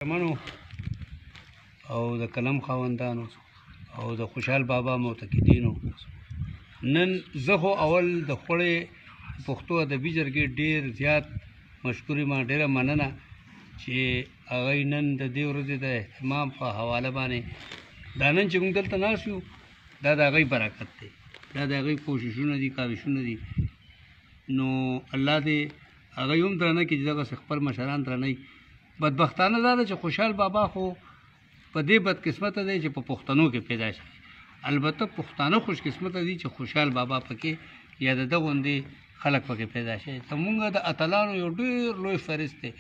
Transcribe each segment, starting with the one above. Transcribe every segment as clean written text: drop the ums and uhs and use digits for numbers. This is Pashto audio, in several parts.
مشرانو او د قلم خاوندانو او د خوشحال بابا معتقدینو، نن زه خو اول د خوړې پښتو ادبي جرګې ډېر زیات مشکور یم، ډېره مننه چې هغوی نن د دې ورځې د اهتمام په حواله باندې دا نن چې موږ دلته ناست یو، دا د هغوی برکت دی، دا د هغوی کوششونه دي، کاوشونه دي. نو الله دې هغوی هم درنه کړي چې دغسې خپل مشران درنوي. بدبختانه دا ده چې خوشحال بابا خو په دې بدقسمته دی چې په پښتنو کې پیدا شي. البته پښتانه خوش قسمته دي چې خوشحال بابا پکې یا د ده غوندې خلک پکې پیدا شي. زمونږ د اتلانو یو ډېر لوی فهرست دی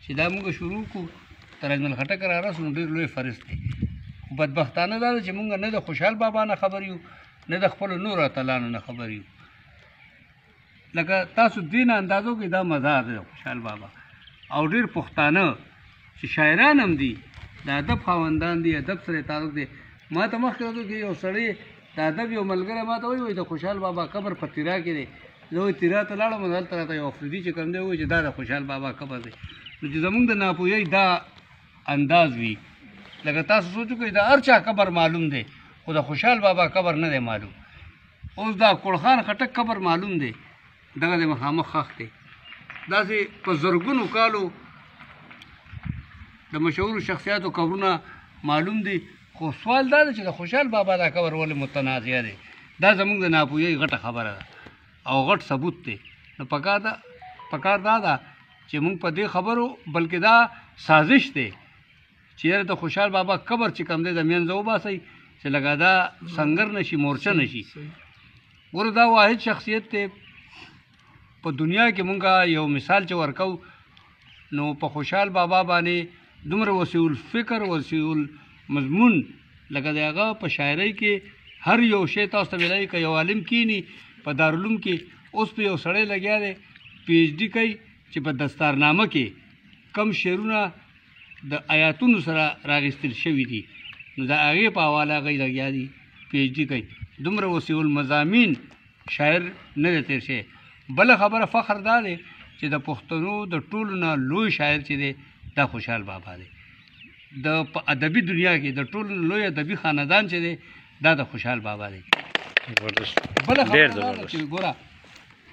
چې دا موږ شروع کړو، تر اجمل خټک را رسو، ډېر لوی فهرست دی. خو بدبختانه دا ده چې موږ نه د خوشحال بابا نه خبر یو، نه د خپلو نورو اتلانو نه خبر یو. لکه تاسو دې نه اندازو کې دا مزار دی خوشحال بابا، او ډېر پښتانه چې شاعران هم دي، د ادب خاوندان دي، ادب سره تعلق دی. ما ته مخکې راځو کې یو سړی د ادب یو ملګری ما ته وایي د خوشحال بابا قبر په تیرا کې دی. زه وایي تیرا ته لاړم، هلته راته یو افریدي چې کوم دی وایي چې دا د خوشحال بابا قبر دی. نو چې زمونږ د ناپوهۍ دا انداز وي، لکه تاسو سوچ وکړئ د هر چا قبر معلوم دی، خو د خوشحال بابا قبر نه دی معلوم. اوس دا کولخان خټک قبر معلوم دی، دغه د مخامخ خښ دی. داسې په زرګونو کالو د مشهورو شخصیاتو قبرونه معلوم دي، خو سوال دا ده چې د خوشحال بابا دا قبر ولې متنازع دی. دا زموږ د ناپوهۍ غټه خبره ده او غټ ثبوت دی. نو پکار دا ده چې موږ په دې خبرو، بلکې دا سازش دی چې یاره د خوشحال بابا قبر چې کوم دی د منځه وباسئ چې لکه دا سنګر نشي، مورچه نشي. ګوره دا واحد شخصیت دی په دنیا کې. مونږ یو مثال چې ورکو، نو په خوشحال بابا باندې دومره وسیع الفکر، وسیع المضمون، لکه د هغه په شاعرۍ کې هر یو شی تاسو ته ویلی. که یو عالم کینی په دارالعلوم کې، اوس په یو سړی لګیا دی پی ایچ ډي کوي چې په دستارنامه کې کم شعرونه د آیاتونو سره راغستل شوي دي، نو د هغې په حواله هغوی لګیا دي پی ایچ ډي کوي. دومره وسیع المضامین شاعر نه دی تېر شوی. بله خبره فخر دا دی چې د پښتنو د ټولو نه لوی شاعر چې دی دا خوشحال بابا دی. د په ادبي دنیا کې د ټولو لوی ادبي خاندان چې دی دا د خوشحال بابا دی. بله خبره دا ده چې ګوره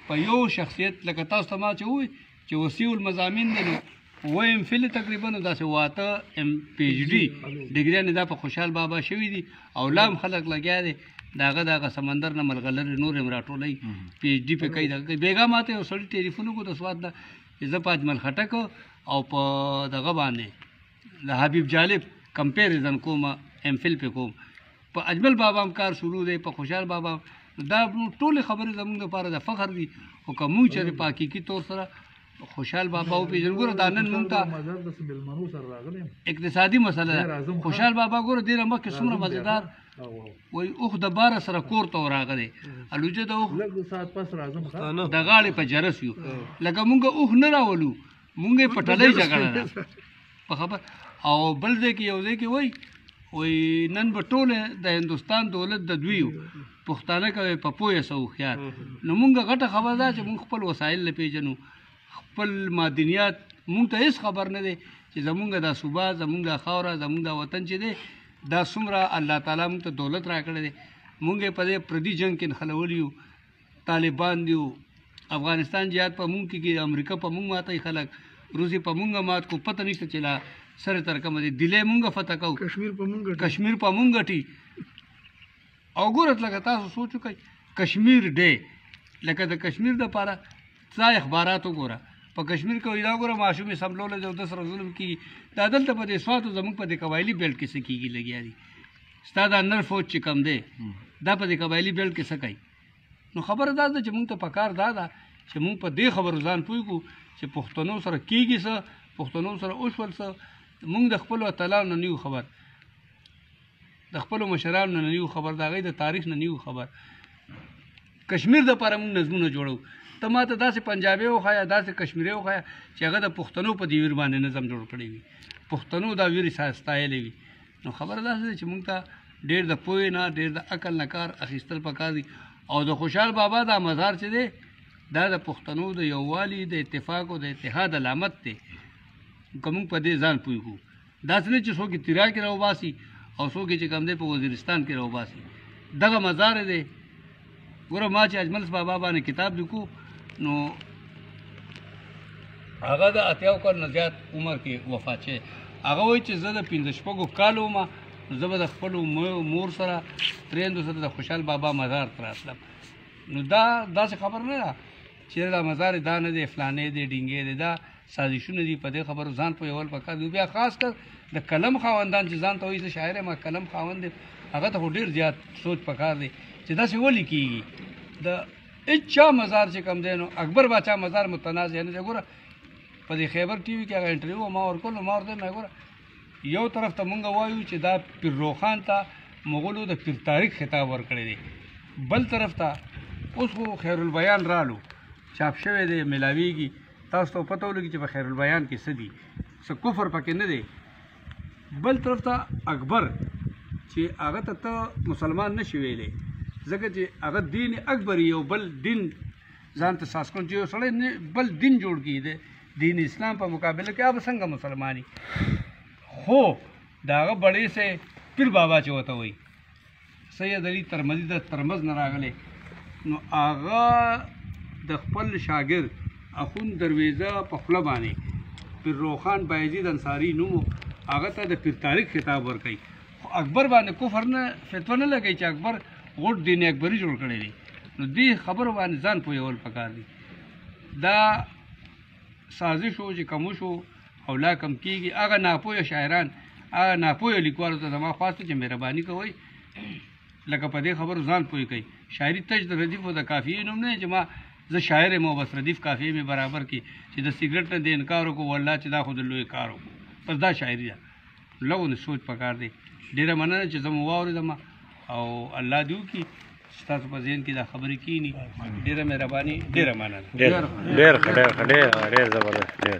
په یو شخصیت لکه تاسو ته ما چې ووایي چې وسیع المضامین دی، نو اووه ایم فل تقریبا داسې 8 پی ایچ ډي ډګریانې دا په خوشحال بابا شوي دي، او لا هم خلک لګیا دی د هغه سمندر نه ملغلرې نور هم راټولوي، پی ایچ ډي پې کوي. بېګا ما ته یو سړي ټلیفون وکړو د سوات نه چې زه په اجمل خټک او په دغه باندې د حبیب جالب کمپیریزن کوم، ایم فل پې کوم. په اجمل بابا هم کار شروع دی، په خوشحال بابا. دا ټولې خبرې زموږ لپاره د فخر دي. خو که موږ چې په حقیقي طور سره خوشحال بابا وپېژنو، ګوره دا نن موږ ته اقتصادي مسله ده. خوشحال بابا ګوره دې نه مخکې څومره مزېدار وایي اوښ د باره سره کور ته ورغلی، الوجه د اوښ د غاړې په جرس یو. لکه مونږ اوښ نه راولو، مونږ یې پټلۍ جګړه ده په خبر. او بل ځای کې یو ځای کې وایي نن به ټول د هندوستان دولت د دوی یو، پښتانه کوي په پوهه سه هوښیار. نو مونږ غټه خبر ده چې مونږ خپل وسایل نه پېژنو، خپل معدنیات مونږ ته هېڅ خبر نه دی چې زمونږ دا صوبه، زمونږ دا خاوره، زمونږ دا وطن چې دی دا څومره الله تعالی مونږ ته دولت راکړی دی. مونږ یې په دې پردي جنګ کې نښلولي یو، طالبان دي، افغانستان جهاد په مونږ کې، امریکا په مونږ ماتوي خلک، روسي په مونږ مات کو، پته نشته چې لا سره تر کومه دی، دلې مونږ فتح کوو، کشمیر په مونږ ګټي. او ګوره لکه تاسو سوچ وکئ کشمیر ډے، لکه د کشمیر دپاره څه اخبارات وګوره. په کشمیر کې وایي دا ګوره ماشومې سملولی دی او ده سره ظلم کېږي. دا دلته په دې سواتو زموږ په دې قبایلي بیلټ کې څه کېږي لګیا دي. ستا دا نر فوج چې کم دی دا په دې قبایلي بیلټ کې څه کوي. نو خبره دا ده چې مونږ ته پکار دا ده چې مونږ په دې خبرو ځان پوه کړو چې پښتنو سره کېږي څه، پښتنو سره وشول څه. مونږ د خپلو اتلانو نه نه یو خبر، د خپلو مشرانو نه نه یو خبر، د هغوی د تاریخ نه نه یو خبر. کشمیر دپاره مونږ نظمونه جوړو. ته ما ته داسې پنجابي وښایه، داسې کشمیري وښایه چې هغه د پښتنو په دې ویر باندې نظم جوړ کړی وي، پښتنو دا ویر ستایلی وي. نو خبره داسې ده چې مونږ ته ډېر د پوهې نه، ډېر د عقل نه کار اخیستل پکار دي. او د خوشحال بابا دا مزار چې دی دا د پښتنو د یووالي، د اتفاق او د اتحاد علامت دی. که مونږ په دې ځان پوه کړو داسې نه چې څوک یې تیرا کې راوباسي او څوک یې چې کوم دی په وزیرستان کې راوباسي دغه مزار دی ګوره ما چې اجمل بابا باندې کتاب لیکو نو هغه د اتیاو کال نه زیات عمر کې وفات شوی هغه وایي چې زه د 15 کالو وم نو زه به د خپلو مور سره تریندو سره د خوشحال بابا مزار ته راتلم نو دا داسې خبر نه ده چې دا مزار دا نه دی فلانې دی ډینګې دی دا سازشونه دي په دې خبرو ځان پوهول پکار دی بیا خاص کر د قلم خاوندان چې ځان ته وایي زه شاعر یم قلم خاوند دی هغه ته خو ډېر زیات سوچ پکار دی چې داسې ولې کېږي د هېچا مزار چې کوم دی نو اکبر باچا مزار متنازع نه دی ګوره په دې خیبر ټي وي کې هغه انټرویو ما ورکړ نو ما ورته مې ګوره یو طرف ته مونږ وایو چې دا پیر روخان ته مغولو د پیر تاریخ خطاب ورکړی دی بل طرف ته اوس خو خیر البیان رالو چاپ شوی دی ملاویږي تاسو ته پته ولګي چې په خیر البیان کې څه دي څه کفر پکې نه دی بل طرف ته اکبر چې هغه ته مسلمان نشي ویلی ځکه چې هغه دین اکبر یو بل دین ځان ته ساس کړي چې یو سړی بل دین جوړ کړي دی دین اسلام په مقابله کې هغه څنګه مسلمانی خو د هغه بړې سه پیر بابا چې ورته وایي سید علي ترمذي د ترمذ نه راغلی نو هغه د خپل شاګرد اخوند درویزه په خوله باندې پیر روخان بایزید انصاري نوم هغه ته د پیر تاریخ خطاب ورکوي خو اکبر باندې کفر نه فتوا نه لګوي چې اکبر غوټ دین اکبري جوړ کړی دی نو دې خبرو باندې ځان پوهول پکار دی دا سازش و چې کمو شو او لا کم کېږي هغه ناپوهه شاعران هغه ناپوهه لیکوالو ته زما خواسته چې مهرباني کوئ لکه په دې خبرو ځان پوه کوي شاعري تج د ردیف او د کافیې نوم نه چې ما زه شاعر یم او بس ردیف کافیې مې برابر کړي چې د سیګرټ نه د انکار وکړو والله چې دا خو د لوی کار وکړو بس دا شاعري ده لږ سوچ پکار دی ډېره مننه چې زه مو واورېدم او الله دې وکړي ستاسو په ذهن کې دا خبرې کېني ډېره مهرباني ډېره مننه ډېر زبردست ډېر